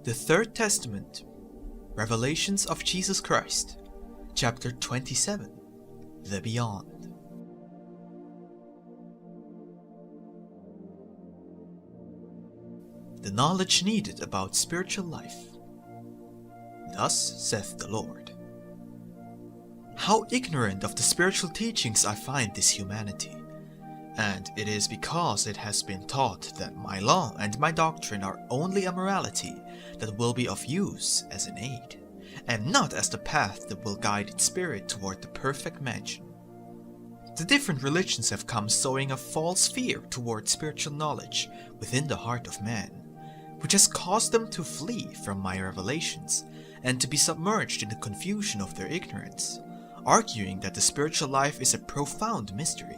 The Third Testament, Revelations of Jesus Christ, Chapter 27, The Beyond. The knowledge needed about spiritual life. Thus saith the Lord. How ignorant of the spiritual teachings I find this humanity, and it is because it has been taught that my law and my doctrine are only a morality that will be of use as an aid, and not as the path that will guide its spirit toward the perfect mansion. The different religions have come sowing a false fear toward spiritual knowledge within the heart of man, which has caused them to flee from my revelations and to be submerged in the confusion of their ignorance, arguing that the spiritual life is a profound mystery.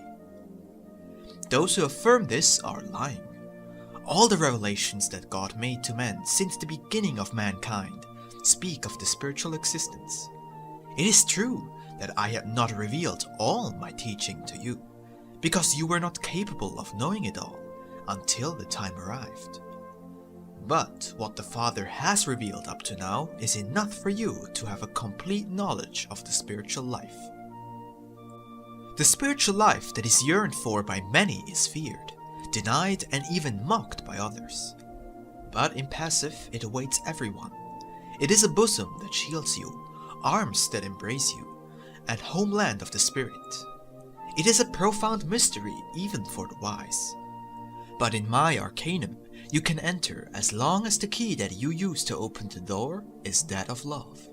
Those who affirm this are lying. All the revelations that God made to men since the beginning of mankind speak of the spiritual existence. It is true that I have not revealed all my teaching to you, because you were not capable of knowing it all until the time arrived. But what the Father has revealed up to now is enough for you to have a complete knowledge of the spiritual life. The spiritual life that is yearned for by many is feared, denied, and even mocked by others. But impassive, it awaits everyone. It is a bosom that shields you, arms that embrace you, and homeland of the Spirit. It is a profound mystery even for the wise. But in my arcanum, you can enter as long as the key that you use to open the door is that of love.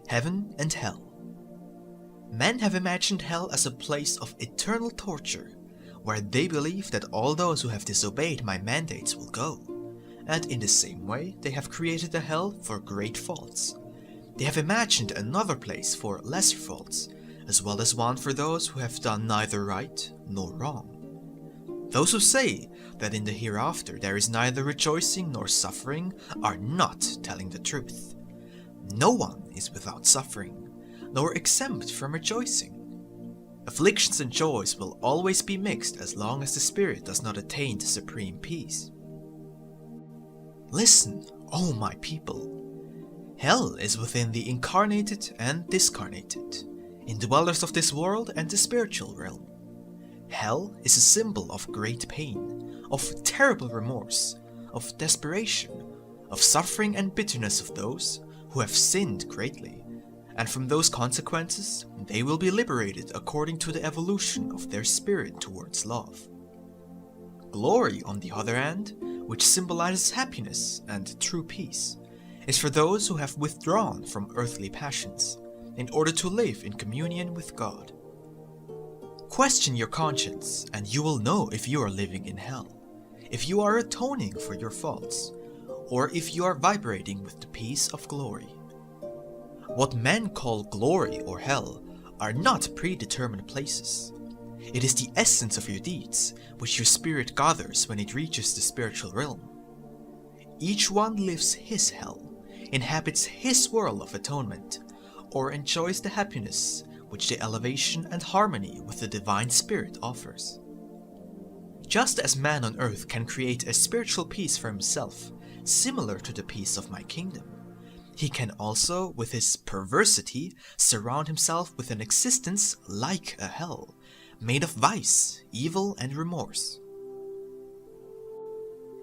Heaven and Hell. Men have imagined hell as a place of eternal torture, where they believe that all those who have disobeyed my mandates will go, and in the same way they have created a hell for great faults. They have imagined another place for lesser faults, as well as one for those who have done neither right nor wrong. Those who say that in the hereafter there is neither rejoicing nor suffering are not telling the truth. No one is without suffering, nor exempt from rejoicing. Afflictions and joys will always be mixed as long as the spirit does not attain to supreme peace. Listen, O my people. Hell is within the incarnated and discarnated, indwellers of this world and the spiritual realm. Hell is a symbol of great pain, of terrible remorse, of desperation, of suffering and bitterness of those who have sinned greatly, and from those consequences they will be liberated according to the evolution of their spirit towards love. Glory, on the other hand, which symbolizes happiness and true peace, is for those who have withdrawn from earthly passions, in order to live in communion with God. Question your conscience, and you will know if you are living in hell, if you are atoning for your faults, or if you are vibrating with the peace of glory. What men call glory or hell are not predetermined places. It is the essence of your deeds, which your spirit gathers when it reaches the spiritual realm. Each one lives his hell, inhabits his world of atonement, or enjoys the happiness which the elevation and harmony with the divine spirit offers. Just as man on earth can create a spiritual peace for himself, similar to the peace of my kingdom, he can also, with his perversity, surround himself with an existence like a hell, made of vice, evil, and remorse.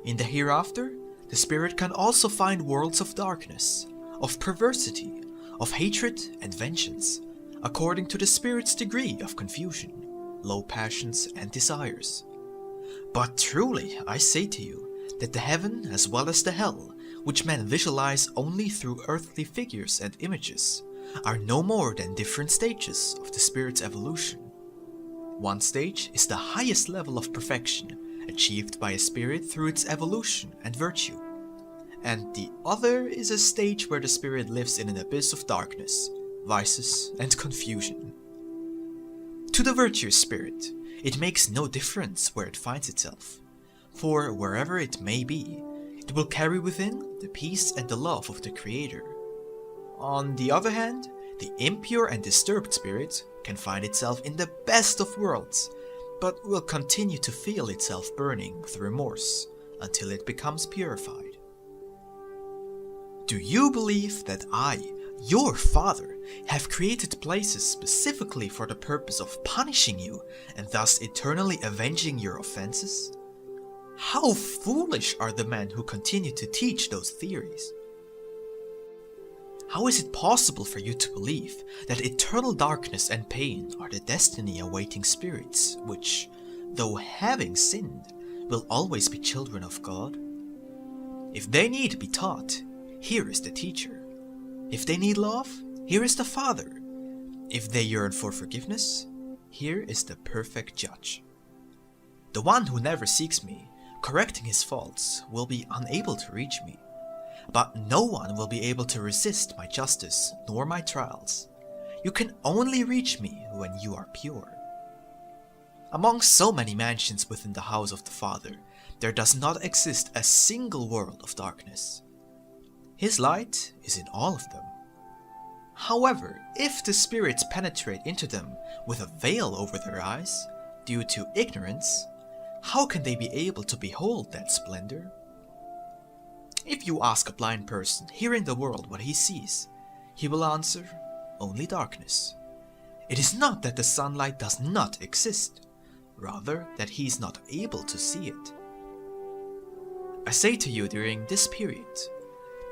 In the hereafter, the spirit can also find worlds of darkness, of perversity, of hatred and vengeance, according to the spirit's degree of confusion, low passions and desires. But truly, I say to you, that the heaven as well as the hell, which men visualize only through earthly figures and images, are no more than different stages of the spirit's evolution. One stage is the highest level of perfection, achieved by a spirit through its evolution and virtue, and the other is a stage where the spirit lives in an abyss of darkness, vices, and confusion. To the virtuous spirit, it makes no difference where it finds itself, for wherever it may be, it will carry within the peace and the love of the Creator. On the other hand, the impure and disturbed spirit can find itself in the best of worlds, but will continue to feel itself burning with remorse until it becomes purified. Do you believe that I, your Father, have created places specifically for the purpose of punishing you and thus eternally avenging your offenses? How foolish are the men who continue to teach those theories? How is it possible for you to believe that eternal darkness and pain are the destiny awaiting spirits which, though having sinned, will always be children of God? If they need to be taught, here is the teacher. If they need love, here is the Father. If they yearn for forgiveness, here is the perfect judge. The one who never seeks me, correcting his faults, will be unable to reach me. But no one will be able to resist my justice nor my trials. You can only reach me when you are pure. Among so many mansions within the house of the Father, there does not exist a single world of darkness. His light is in all of them. However, if the spirits penetrate into them with a veil over their eyes, due to ignorance, how can they be able to behold that splendor? If you ask a blind person here in the world what he sees, he will answer, only darkness. It is not that the sunlight does not exist, rather that he is not able to see it. I say to you during this period,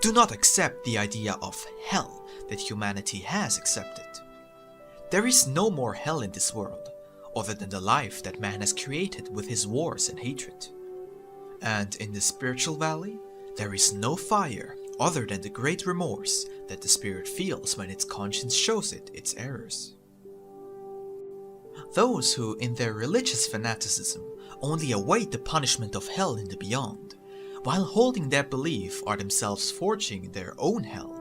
do not accept the idea of hell that humanity has accepted. There is no more hell in this world, other than the life that man has created with his wars and hatred. And in the spiritual valley, there is no fire other than the great remorse that the spirit feels when its conscience shows it its errors. Those who, in their religious fanaticism, only await the punishment of hell in the beyond, while holding that belief are themselves forging their own hell,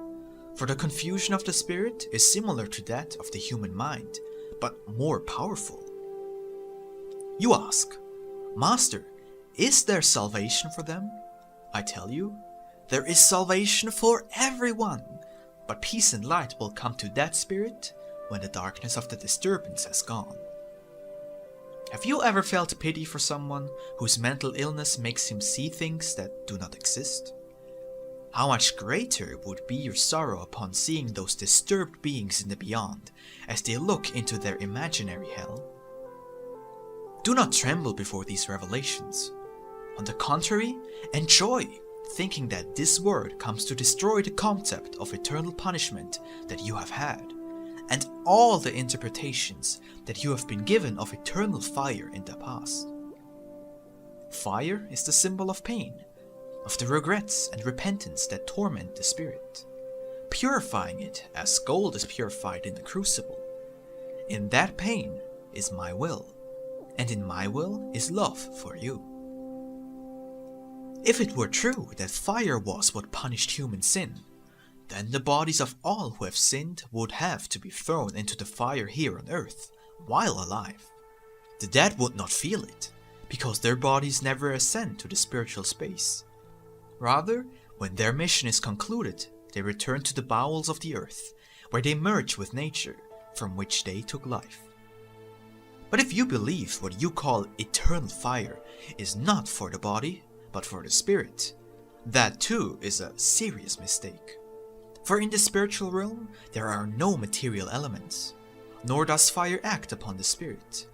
for the confusion of the spirit is similar to that of the human mind, but more powerful. You ask, Master, is there salvation for them? I tell you, there is salvation for everyone, but peace and light will come to that spirit when the darkness of the disturbance has gone. Have you ever felt pity for someone whose mental illness makes him see things that do not exist? How much greater would be your sorrow upon seeing those disturbed beings in the beyond as they look into their imaginary hell? Do not tremble before these revelations. On the contrary, enjoy, thinking that this word comes to destroy the concept of eternal punishment that you have had, and all the interpretations that you have been given of eternal fire in the past. Fire is the symbol of pain, of the regrets and repentance that torment the spirit, purifying it as gold is purified in the crucible. In that pain is my will, and in my will is love for you. If it were true that fire was what punished human sin, then the bodies of all who have sinned would have to be thrown into the fire here on earth, while alive. The dead would not feel it, because their bodies never ascend to the spiritual space. Rather, when their mission is concluded, they return to the bowels of the earth, where they merge with nature, from which they took life. But if you believe what you call eternal fire is not for the body, but for the spirit, that too is a serious mistake. For in the spiritual realm, there are no material elements, nor does fire act upon the spirit.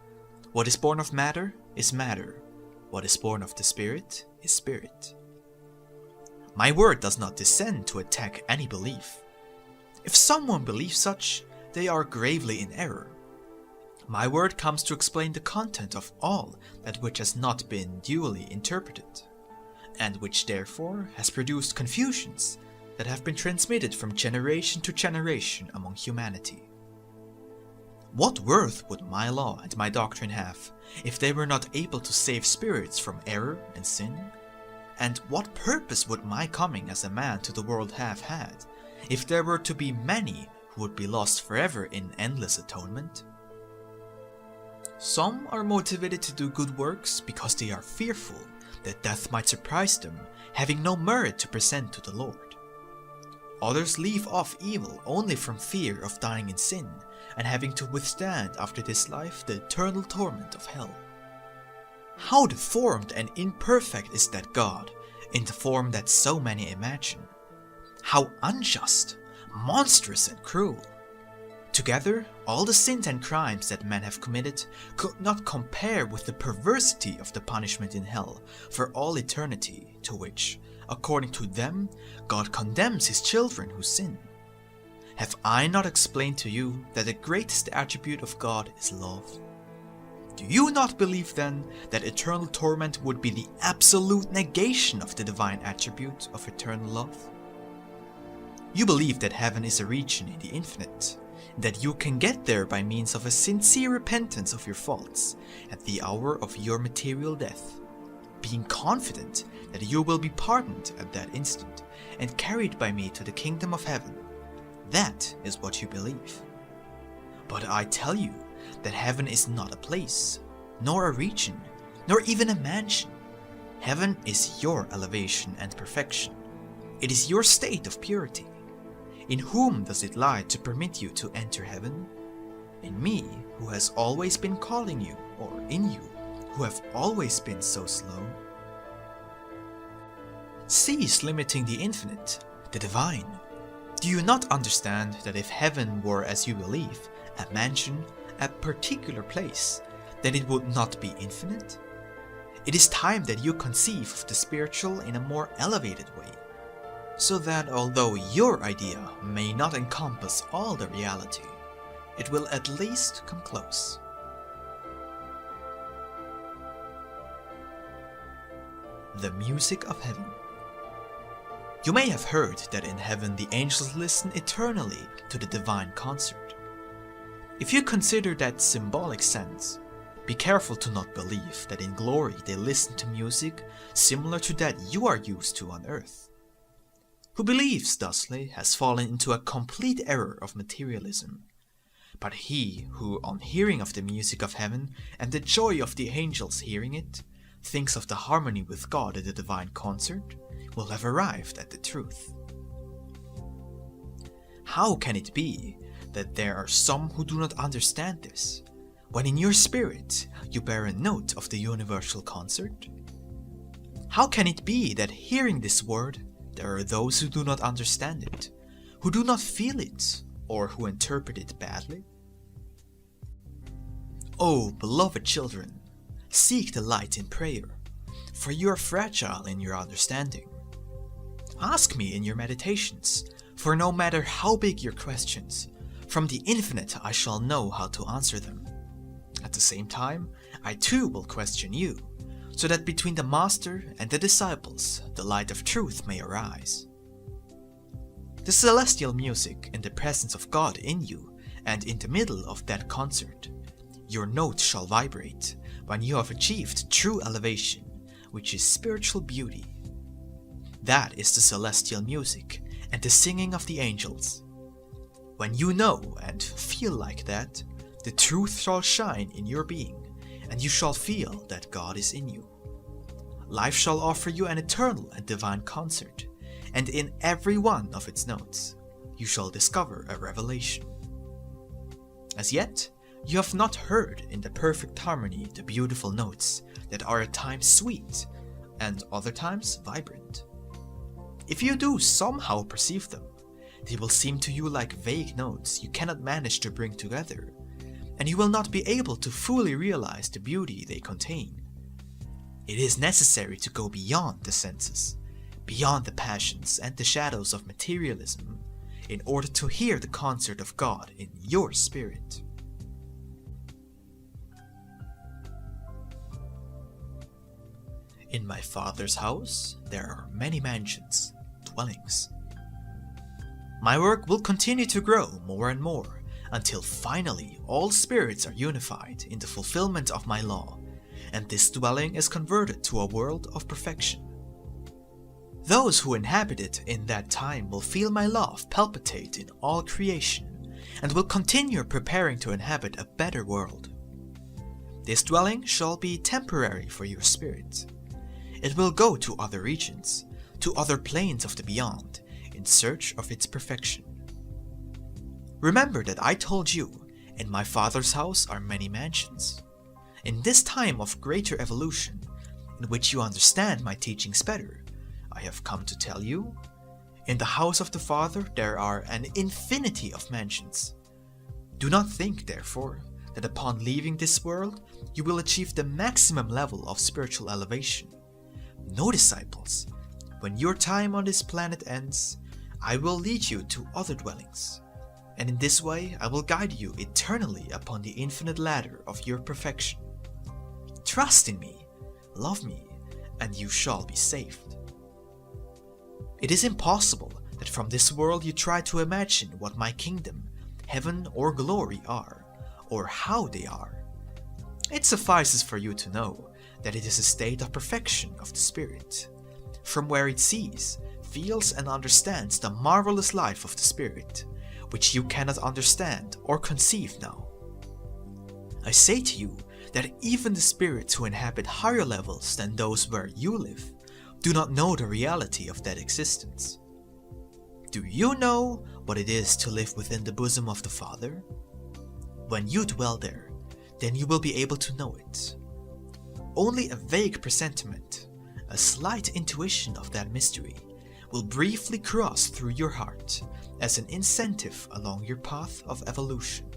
What is born of matter is matter. What is born of the spirit is spirit. My word does not descend to attack any belief. If someone believes such, they are gravely in error. My word comes to explain the content of all that which has not been duly interpreted, and which therefore has produced confusions that have been transmitted from generation to generation among humanity. What worth would my law and my doctrine have if they were not able to save spirits from error and sin? And what purpose would my coming as a man to the world have had if there were to be many who would be lost forever in endless atonement? Some are motivated to do good works because they are fearful that death might surprise them, having no merit to present to the Lord. Others leave off evil only from fear of dying in sin and having to withstand after this life the eternal torment of hell. How deformed and imperfect is that God, in the form that so many imagine. How unjust, monstrous and cruel. Together, all the sins and crimes that men have committed could not compare with the perversity of the punishment in hell for all eternity, to which, according to them, God condemns his children who sin. Have I not explained to you that the greatest attribute of God is love? Do you not believe then that eternal torment would be the absolute negation of the divine attribute of eternal love? You believe that heaven is a region in the infinite, that you can get there by means of a sincere repentance of your faults at the hour of your material death, being confident that you will be pardoned at that instant and carried by me to the kingdom of heaven. That is what you believe. But I tell you that heaven is not a place, nor a region, nor even a mansion. Heaven is your elevation and perfection. It is your state of purity. In whom does it lie to permit you to enter heaven? In me, who has always been calling you, or in you, who have always been so slow? Cease limiting the infinite, the divine. Do you not understand that if heaven were, as you believe, a mansion, a particular place, then it would not be infinite? It is time that you conceive of the spiritual in a more elevated way, so that although your idea may not encompass all the reality, it will at least come close. The music of heaven. You may have heard that in heaven the angels listen eternally to the divine concert. If you consider that symbolic sense, be careful to not believe that in glory they listen to music similar to that you are used to on earth. Who believes thusly has fallen into a complete error of materialism. But he who, on hearing of the music of heaven and the joy of the angels hearing it, thinks of the harmony with God at the divine concert, will have arrived at the truth. How can it be that there are some who do not understand this, when in your spirit you bear a note of the universal concert? How can it be that hearing this word, there are those who do not understand it, who do not feel it, or who interpret it badly? Oh, beloved children, seek the light in prayer, for you are fragile in your understanding. Ask me in your meditations, for no matter how big your questions, from the infinite I shall know how to answer them. At the same time, I too will question you, so that between the master and the disciples the light of truth may arise. The celestial music in the presence of God in you, and in the middle of that concert, your note shall vibrate when you have achieved true elevation, which is spiritual beauty. That is the celestial music and the singing of the angels. When you know and feel like that, the truth shall shine in your being, and you shall feel that God is in you. Life shall offer you an eternal and divine concert, and in every one of its notes, you shall discover a revelation. As yet, you have not heard in the perfect harmony the beautiful notes that are at times sweet and other times vibrant. If you do somehow perceive them, they will seem to you like vague notes you cannot manage to bring together, and you will not be able to fully realize the beauty they contain. It is necessary to go beyond the senses, beyond the passions and the shadows of materialism, in order to hear the concert of God in your spirit. In my Father's house there are many mansions, dwellings. My work will continue to grow more and more, until finally all spirits are unified in the fulfillment of my law, and this dwelling is converted to a world of perfection. Those who inhabit it in that time will feel my love palpitate in all creation, and will continue preparing to inhabit a better world. This dwelling shall be temporary for your spirit. It will go to other regions, to other planes of the beyond, in search of its perfection. Remember that I told you, in my Father's house are many mansions. In this time of greater evolution, in which you understand my teachings better, I have come to tell you, in the house of the Father there are an infinity of mansions. Do not think, therefore, that upon leaving this world, you will achieve the maximum level of spiritual elevation. No, disciples, when your time on this planet ends, I will lead you to other dwellings, and in this way I will guide you eternally upon the infinite ladder of your perfection. Trust in me, love me, and you shall be saved. It is impossible that from this world you try to imagine what my kingdom, heaven, or glory are, or how they are. It suffices for you to know that it is a state of perfection of the spirit, from where it sees, feels, and understands the marvelous life of the spirit, which you cannot understand or conceive now. I say to you that even the spirits who inhabit higher levels than those where you live do not know the reality of that existence. Do you know what it is to live within the bosom of the Father? When you dwell there, then you will be able to know it. Only a vague presentiment, a slight intuition of that mystery, will briefly cross through your heart as an incentive along your path of evolution.